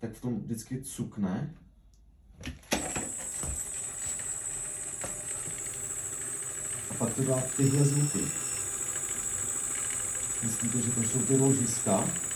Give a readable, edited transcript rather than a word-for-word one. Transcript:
tak v tom vždycky cukne. A pak to dá tyhle zvuky. Myslíte, že to jsou ty ložiska?